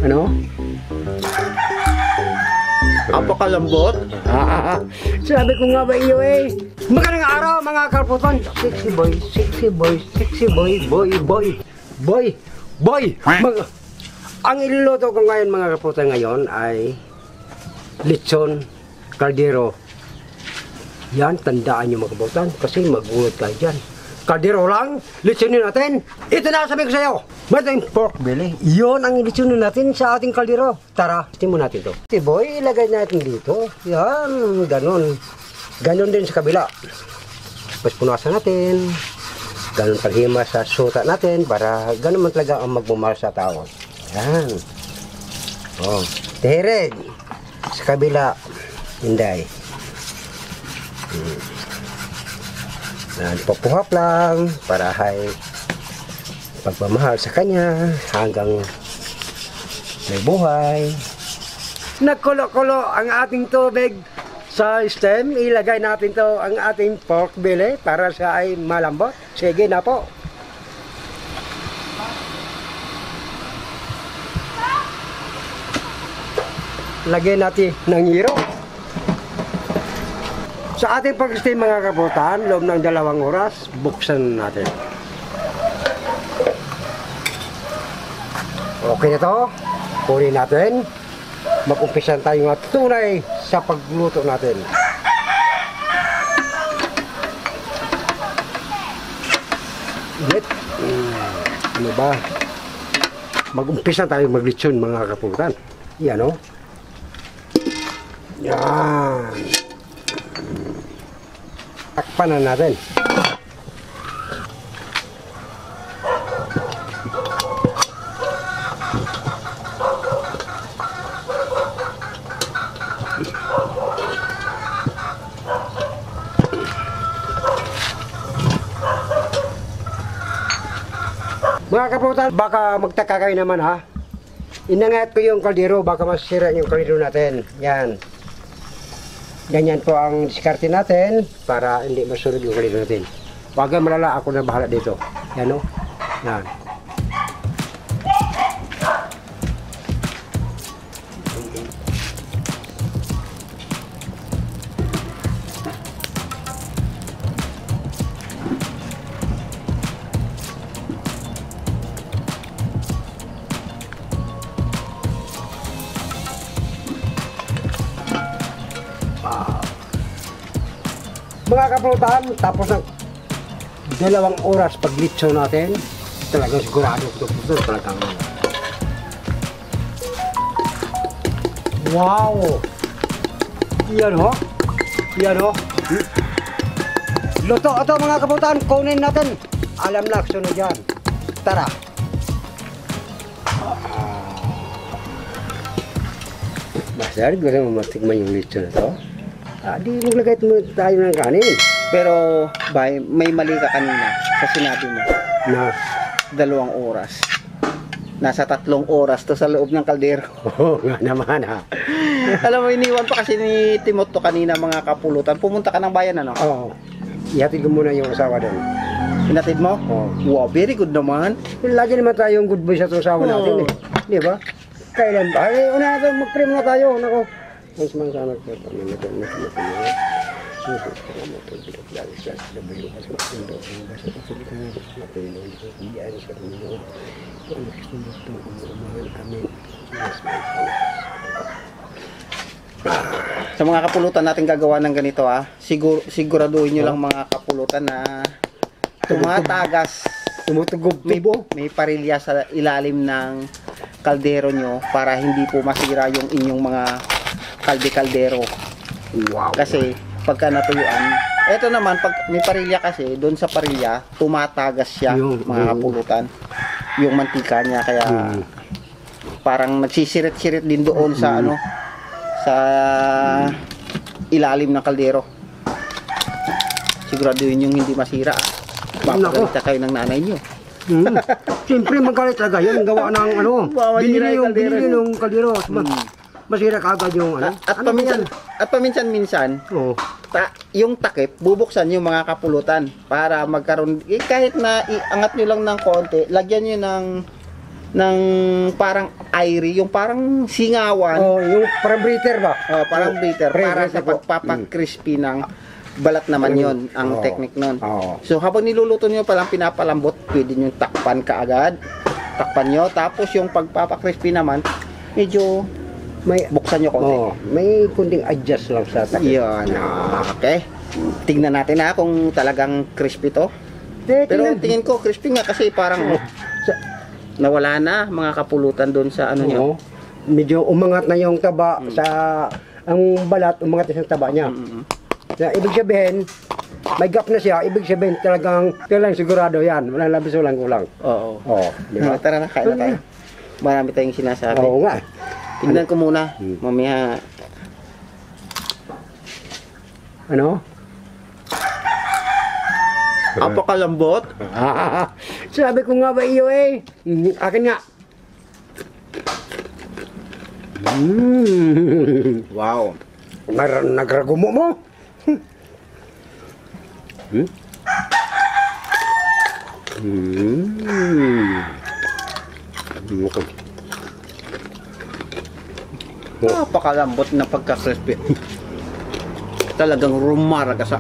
Ano? Apakalambot. Sabi ko nga ba iyo eh. Magandang araw mga karputan. Sexy boy, sexy boy, sexy boy, boy. Ang iluluto ko ngayon mga karputan ngayon ay lechon caldero. Yan, tandaan nyo mga karputan kasi magulat kayo dyan. Caldero lang, lechonin natin. Ito na sabi ko sa'yo. Ito yung pork belly. Yun ang lechonin natin sa ating caldero. Tara, timo natin to. Si boy, ilagay natin dito. Yan, ganun. Ganun din sa kabila. Tapos punasan natin. Ganun paghima sa suta natin para ganun man talaga ang magmumahal sa tao. Yan. Oh, tihirig. Sa kabila. Hinday. Papuhap lang para hay pagmamahal sa kanya hanggang may buhay. Nagkulo-kulo ang ating tubig sa stem. Ilagay natin to ang ating pork belly para siya ay malambot. Sige na po. Lagyan natin ng hiro. Sa ating pag-steam mga kaputan, loob ng 2 oras, buksan natin. Okay na to. Kunin natin. Mag-umpisan tayo nga tunay sa pagluto natin. Ulit. Ano ba? Mag-umpisan tayo maglitsyon mga kaputan. Yan o. Yan. Takpan na natin. Mga kaputan, baka magtaka kayo naman ha. Inangat ko yung kaldero, baka masira yung kaldero natin. Yan. Ganyan po ang diskarte natin para hindi masunod yung kaldero natin. Huwag kang malala, ako na bahala dito. Yan o. Yan. Mga kapulutan, tapos ng 2 oras paglitso natin, talagang sigurado ito talagang. Wow! Yan ho. Yan ho. Luto ito mga kapulutan, kunin natin. Alam na, sunod yan. Tara. Masyari, gusto mo matikman yung litso na ito? Di maglagay tayo ng kanin. Pero may mali ka kanina sa sinabi mo Na 2 oras. Nasa 3 oras to sa loob ng kaldero. oo nga naman ha. Alam mo, iniwan pa kasi ni Timoto kanina mga kapulutan. Pumunta ka ng bayan ano? Oo. Ihatid ko muna yung asawa doon. Pinatid mo? Oo. Wow, very good naman. Lagi naman tayong good boy sa asawa natin eh. Di ba? Kailan ba? Ay, una natin, mag-prim na tayo. Nako. Ang sumasanak ko ito. Sa mga kapulutan natin gagawa ng ganito siguraduhin nyo lang mga kapulutan na tumatagas, may parilya sa ilalim ng kaldero nyo para hindi po masira yung inyong mga kaldero. Wow. Kasi pagka natuyuan, eto naman pag may parilya kasi, doon sa parilya tumatagas siya mga kapulutan yung mantika niya, kaya parang nagsisirit-sirit din doon sa ano, sa ilalim ng kaldero. Siguraduhin yung hindi masira. Baka kayo ng nanay nyo. Siyempre magalit talaga yun. Gawa ng ano. Binili yung kaldero. Masira kagad yung ano. At paminsan-minsan, yung takip, bubuksan yung mga kapulutan para magkaroon, kahit na iangat nyo lang ng konti, lagyan nyo ng parang airy, yung parang singawan, Oh, yung parang breather ba? parang bitter, para breather sa po. pagpapakrispy ng balat naman yon ang Oo. technique nun. Oo. So habang niluluto nyo palang pinapalambot, pwede nyo takpan kaagad. Takpan nyo. Tapos yung pagpapakrispy naman, medyo May buksan nyo konti. may kunting adjust lang sa takip. Yun. Okay. Tingnan natin kung talagang crispy to. Pero tingin ko crispy nga kasi parang nawala na mga kapulutan doon sa ano nyo. Oo. Medyo umangat na yung taba sa ang balat, umangat na sa taba niya. Na ibig sabihin, may gap na siya, ibig sabihin talagang sigurado yan. Walang labis, walang kulang. Oo. Oo. Di ba? Tara na, kain na tayo. Marami tayong sinasabi. Oo nga. Tingnan ko muna. Mamaya. Ano? Apakalambot. Sabi ko nga ba iyo eh. Akin nga. Wow. Nagragumo mo. Napakalambot na pagka-crispy. Talagang rumaragasa.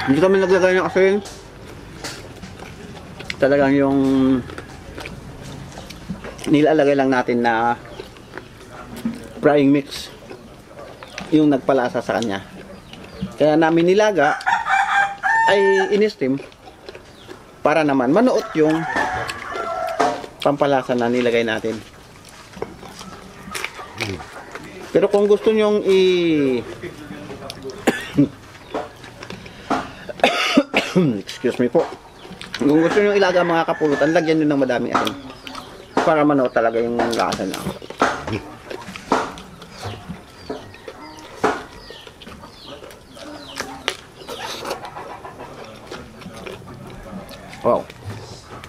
Hindi kami naglagay ng asin. Talagang yung nilalagay lang natin na frying mix yung nagpalasa sa kanya. Kaya namin nilaga ay in-steam para naman manuot yung pampalasa na nilagay natin. Pero kung gusto nyong excuse me po. Kung gusto nyong ilaga mga kapulutan, lagyan nyo ng madami asin. Para manuot talaga yung lasa na. Wow.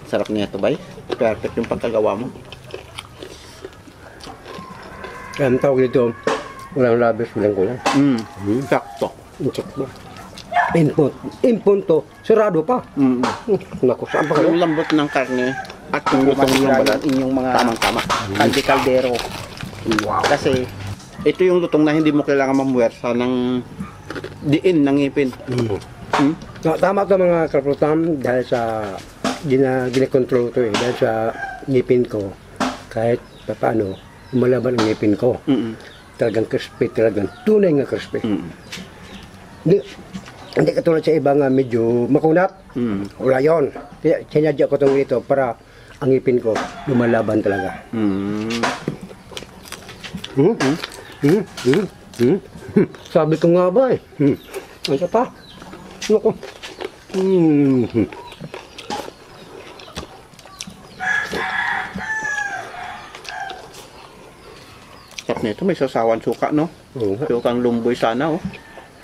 Sarap niya ito, bay. Perfect yung pagkagawa mo. Ang tawag dito, walang labis, walang kulang. Sakto. Insakto. Impunto, sarado pa. Naku, saan pa kayo? Yung lambot ng karne at yung lutong yung balat, inyong mga tamang-tama. Kalde-kaldero. Wow. Kasi ito yung lutong na hindi mo kailangan mamuwersa ng diin ng ngipin. Tama to mga kapulutan dahil sa ginakontrol to eh. Dahil sa ngipin ko, kahit paano, umalaban ang ngipin ko. Talagang crispy, talagang tunay nga crispy. Hindi katulad sa iba nga medyo makunat. Wala yun. Kaya sinadya ko itong ito para ang ngipin ko lumalaban talaga. Sabi ko nga ba eh. Ano pa? Naku. Sarap nito, may sasawan suka, no? Sukang lumboy sana, oh.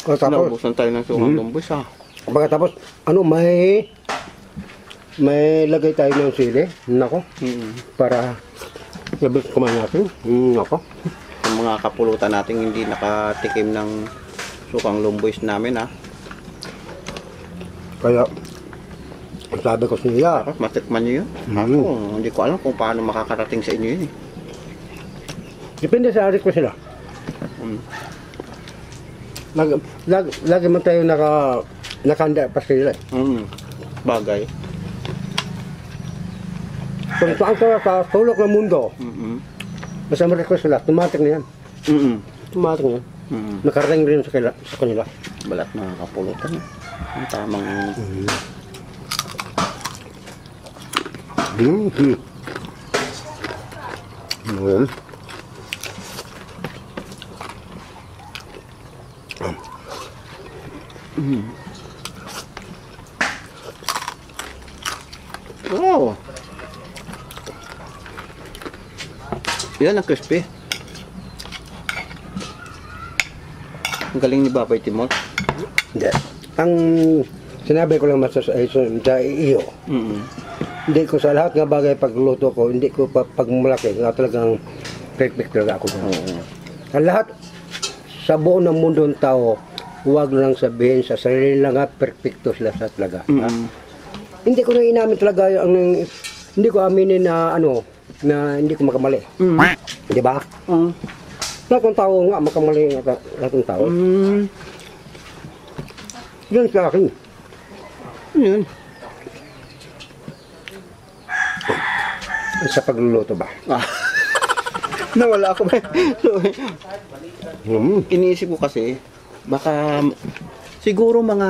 O tapos, Naubusan tayo ng sukang lumboy sa. pagkatapos, ano, may lagay tayo ng sili. Nako. Para labis kumain natin. Nako. Yung mga kapulutan natin hindi nakatikim ng sukang lumboy namin, ha. Kaya, sabi ko sa nila, Tapos matikman nyo yun. Ako, hindi ko alam kung paano makakarating sa inyo yun, eh. depende sa arik ko sila. Lagi man tayo nakanda pa sila. Bagay. Kung saan ka sa sulok ng mundo, basta ma-request sila, tumatik na yan. Tumatik na yan. Nakarating rin sa kanila. Balat na kapulutan, eh. Ang tamang... Ngayon. Oh! Yan ang crispy. Ang galing ni Babay Timor. Hindi. Ang sinabi ko lang sa iyo, hindi ko sa lahat ng bagay pagluto ko, hindi ko pag malaki, nga talagang perfect talaga ako. Ang lahat, sa buong ng mundo ng tao, huwag lang sabihin sa sarili lang nga, perfecto sila sa talaga. Ha? Hindi ko na inamin talaga hindi ko aminin na na hindi ko makamali. Di ba? Lahat ng tao nga, makamali nga lahat ng tao. Yun sa akin. Yun. Sa pagluluto ba? Nawala ako ba? Hmm. Iniisip ko kasi, baka siguro mga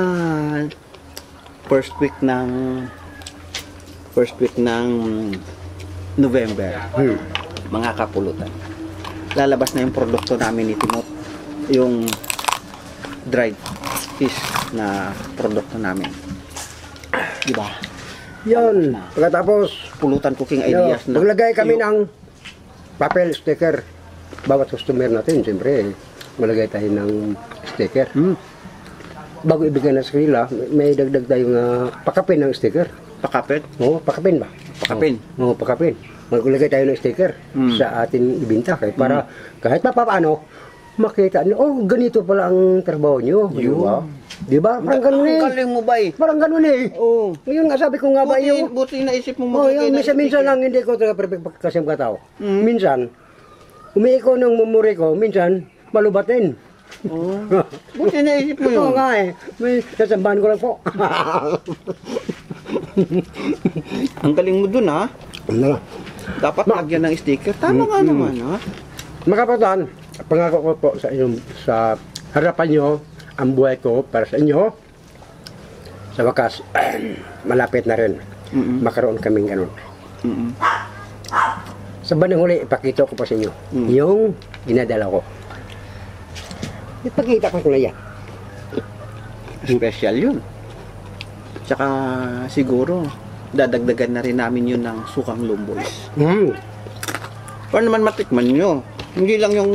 first week ng November, mga kapulutan. Lalabas na yung produkto namin ni Timot, yung dried fish na produkto namin. Di ba? Yan. Pagkatapos, Pulutan cooking ideas na. maglagay kami ng papel sticker. Bawat customer natin, siyempre, maglagay tayo ng sticker. Bago ibigay na sa kanila, may dagdag tayong pakapin ng sticker. Pakapit? Oo, pakapin ba? Pakapin. Oo, pakapin. Maglagay tayo ng sticker sa ating ibinta. Para kahit pa paano, makita nyo, oh, ganito pala ang trabaho nyo. Di ba? Parang ganun eh. Ang galing mo ba eh? Parang ganun eh. Oo. Ngayon nga, sabi ko nga ba yung... Buti naisip mo Oh, maglagay yung ng minsan sticker. lang hindi ko talaga perfect kasi mga tao. Minsan, umiiko ng memori ko, minsan, malubatin. Oo. Buti naisip mo yun. Oo nga eh. May sasambahan ko lang po. Ang galing mo dun ha. Ano? Dapat lagyan ng sticker. Tama nga naman ha. Makapatan, pangako ko po sa inyo, sa harapan nyo, ang buhay ko para sa inyo. Sa wakas, malapit na rin. Makaroon kaming ganun. Sa bandang huli, ipakita ko pa sa inyo. Yung ginadala ko. Ipakita ko na yan. Special yun. Tsaka siguro, dadagdagan na rin namin yun ng sukang lumboys. Para naman matikman nyo. Hindi lang yung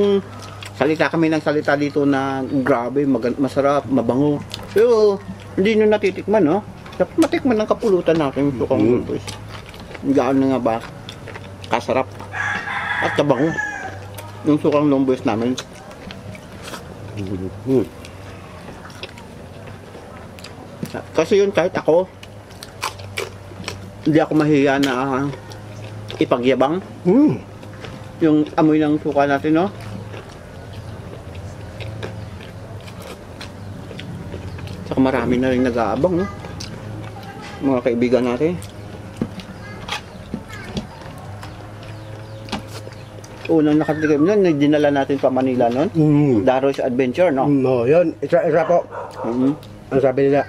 salita kami ng salita dito na grabe, masarap, mabango. Pero hindi nyo natitikman, no? Dapat matikman ng kapulutan natin yung sukang lumboys. Gaano na nga ba? Kasarap. At kabango. Yung sukang lumboys namin. Kasi yun kahit ako, hindi ako mahiya na ipagyabang. Yung amoy ng suka natin, no? Saka marami na rin nag-aabang, no? Mga kaibigan natin. Unang nakatikim nun, dinala natin pa Manila nun. Daro's Adventure, no? No, yun. Isa po. Ang sabi niya,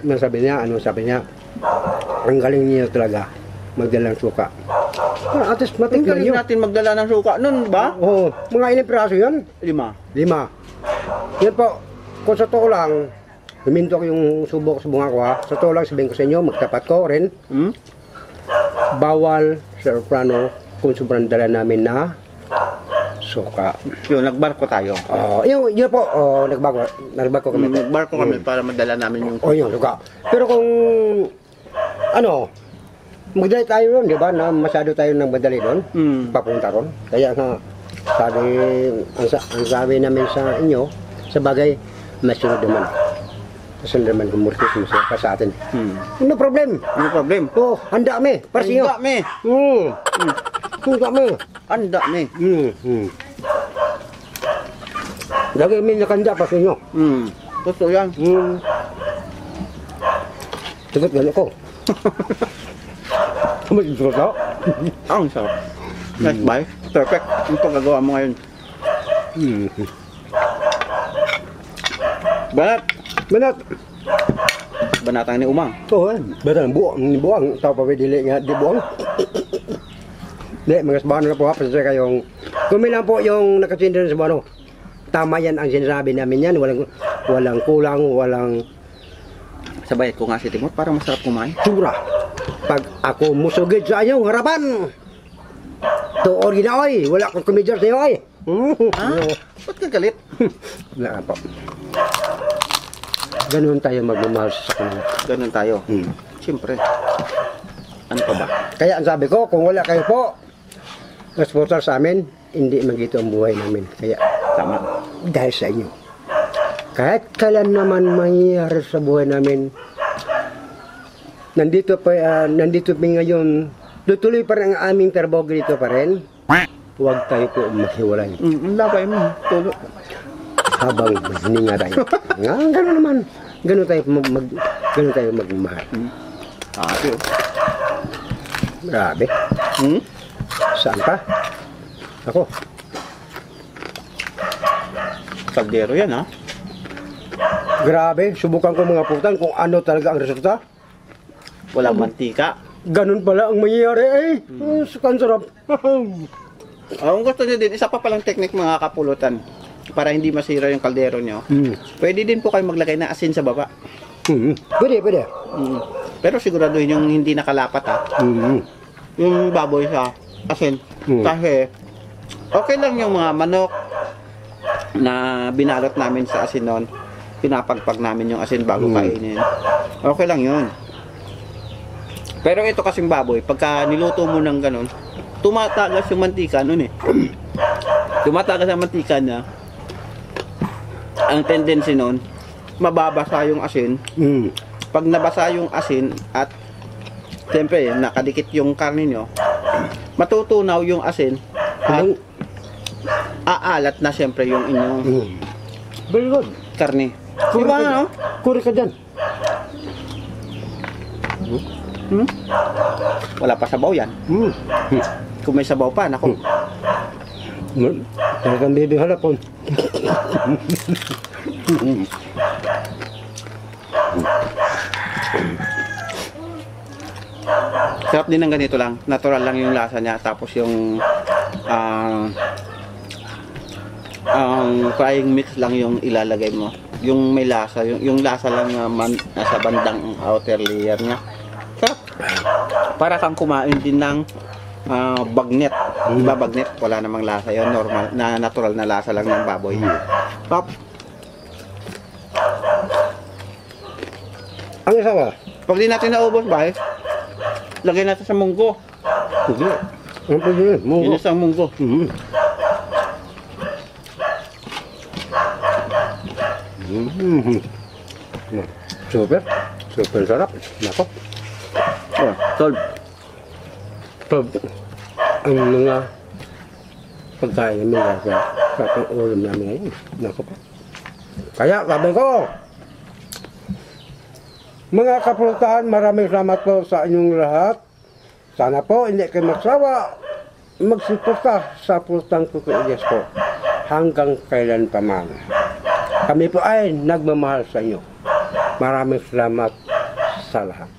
ang galing niya talaga magdalang suka. At least Ang matikman galing nyo. natin magdala ng suka nun, ba? Oo, mga ilang piraso yun? 5. 5. Yan po, kung sa totoo lang, huminto ko yung subok sa bunga ko ha. Sa totoo lang, sabihin ko sa inyo, magtapat ko rin. Bawal sa aeroplano kung sobrang dala namin na suka. Yun, nagbarko tayo. Yun po, nagbago kami. Nagbarko kami para madala namin yung Yun, suka. Pero kung, magdali tayo ron, di ba, na masyado tayo nang madali ron, papunta ron. Kaya nga, ang sabi namin sa inyo, sa bagay, masunod naman. Masunod naman kumurtis, masaya pa sa atin. No problem. No problem. Handa kami, para sa inyo. Handa me. Handa kami. Handa me. Lagi kami nakanda para sa inyo. Totoo yan. Sagot gano'n ko. Mag-sagot ako. Ang sarap. Nice bye. Perfect. Yung pagkagawa mo ngayon. Banat. Banatang ni Umang. Betul, buang. Tahu pa dili nga di buang. Mga sabano na po ha, pasensya kayong kumilang po yung nakasinda sa sabano. Tama yan ang sinasabi namin yan, walang kulang, walang Sabay ko nga si Timot para masarap kumain. tsura. Pag ako musugid sa inyong harapan, to originaoy, wala akong komedya sa iyo ay. Ba't ka galit? Wala po. Ganun tayo magmamahal sa kanila. Ganun tayo. Siyempre. Ano pa ba? Kaya ang sabi ko, kung wala kayo po, sponsor sa amin, hindi magito ang buhay namin. Kaya, Tama. dahil sa inyo. kahit kailan naman mangyayari sa buhay namin, nandito pa ngayon, tutuloy pa rin ang aming trabaho dito pa rin. Huwag tayo po maghiwalay. Labay mo. Tulo. Habang hininga tayo. Gano'n naman. Gano'n tayo magmahal. Sabi. Grabe. Saan pa? Ako. Kaldero yan, ha? Grabe. Subukan ko mga putan kung ano talaga ang resulta. Walang mantika. Ganun pala ang mangyayari eh. Sukan sarap. Kung gusto nyo din, isa pa palang technique mga kapulutan para hindi masira yung kaldero nyo. Pwede din po kayo maglagay na asin sa baba. Pwede, pwede. Pero siguraduhin yung hindi nakalapat, ha? Yung baboy sa asin. Kasi okay lang yung mga manok na binalot namin sa asin noon. Pinapagpag namin yung asin bago kainin. Okay lang yun. Pero ito kasing baboy, pagka niluto mo ng ganun, tumatagas yung mantika nun eh. Tumatagas ang mantika niya. Ang tendency nun, mababasa yung asin. Pag nabasa yung asin at siyempre nakadikit yung karne nyo, matutunaw yung asin at aalat na siyempre yung inyong Very good. karne. Kuri Diba, ka, no? kuri ka dyan. Wala pa sabaw yan. Kung may sabaw pa, naku. Talagang baby halapon. Sarap din ng ganito lang. Natural lang yung lasa niya. Tapos yung frying mix lang yung ilalagay mo. Yung may lasa. Yung lasa lang naman nasa bandang outer layer niya. Sarap. Para kang kumain din ng bagnet. Diba bagnet? Wala namang lasa yun. Normal, na natural na lasa lang ng baboy. Sarap. Ang isa ba? Pag di natin naubos, ba? Lagay natin sa munggo. Hindi. Ang pwede yun? Munggo. Yun isang munggo. Super. Super sarap. Nako. Oh, tol. Pag ang mga pagkain nila sa pang-ulam namin ngayon. Nako pa. Kaya sabi ko, mga kapulutan, maraming salamat po sa inyong lahat. Sana po hindi kayo magsawa magsuporta sa pulutang Kukuilyas po hanggang kailan pa man. Kami po ay nagmamahal sa inyo. Maraming salamat sa lahat.